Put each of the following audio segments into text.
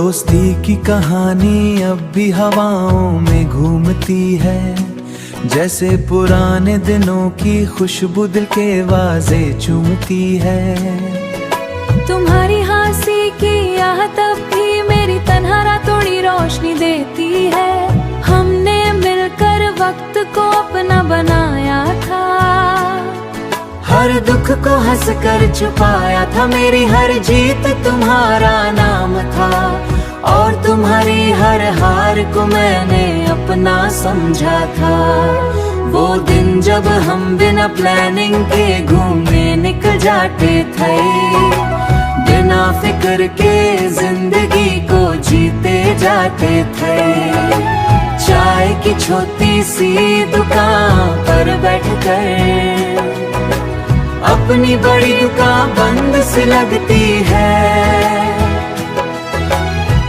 दोस्ती की कहानी अब भी हवाओं में घूमती है, जैसे पुराने दिनों की खुशबू दिल के वाजे चूमती है। तुम्हारी हंसी की आहट अब भी मेरी तन्हा रातोड़ी रोशनी देती है। हमने मिलकर वक्त को अपना बनाया था, हर दुख को हंसकर छुपाया था। मेरी हर जीत तुम्हारा नाम था, और तुम्हारी हर हार को मैंने अपना समझा था। वो दिन जब हम बिना प्लानिंग के घूमने निकल जाते थे, बिना फिक्र के जिंदगी को जीते जाते थे। चाय की छोटी सी दुकान पर बैठकर अपनी बड़ी दुकान बंद सी लगती है।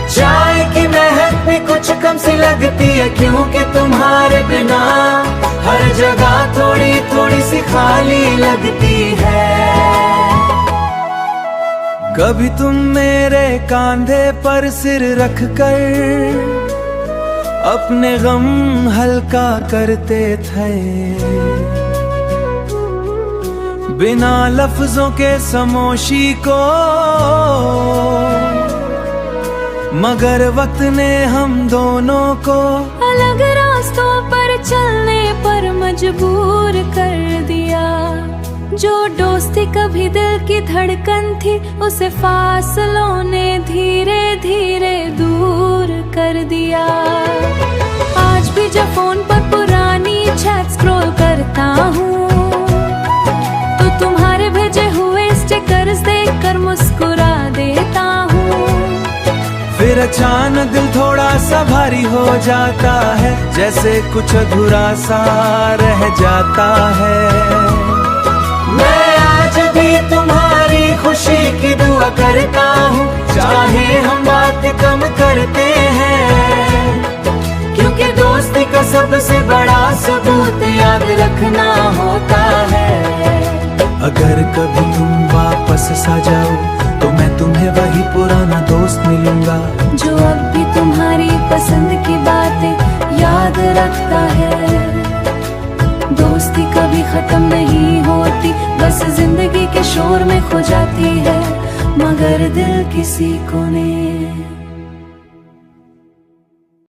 चाय की महक भी कुछ कम सी लगती है, क्योंकि तुम्हारे बिना हर जगह थोड़ी थोड़ी सी खाली लगती है। कभी तुम मेरे कांधे पर सिर रख कर अपने गम हल्का करते थे, बिना लफ्जों के समोशी को, मगर वक्त ने हम दोनों को अलग रास्तों पर चलने पर मजबूर कर दिया। जो दोस्ती कभी दिल की धड़कन थी, उसे फासलों ने धीरे धीरे दूर कर दिया। आज भी जब फोन पर पुरानी चैट स्क्रॉल करता हूँ, तो तुम्हारे भेजे हुए स्टिकर्स देखकर मुस्कुरा देता हूँ। फिर अचानक दिल थोड़ा सा भारी हो जाता है, जैसे कुछ अधूरा सा रह जाता है। मैं आज भी तुम्हारी खुशी की दुआ करता हूँ, चाहे हम बात कम करते हैं, क्योंकि दोस्ती का सबसे बड़ा सबूत याद रखना होता है। अगर कभी तुम वापस सा जाओ, तो मैं तुम्हें वही पुराना दोस्त मिलूंगा, जो अब भी तुम्हारी पसंद की बातें याद रखता है। दोस्ती कभी खत्म नहीं होती, बस जिंदगी के शोर में खो जाती है, मगर दिल किसी को नहीं।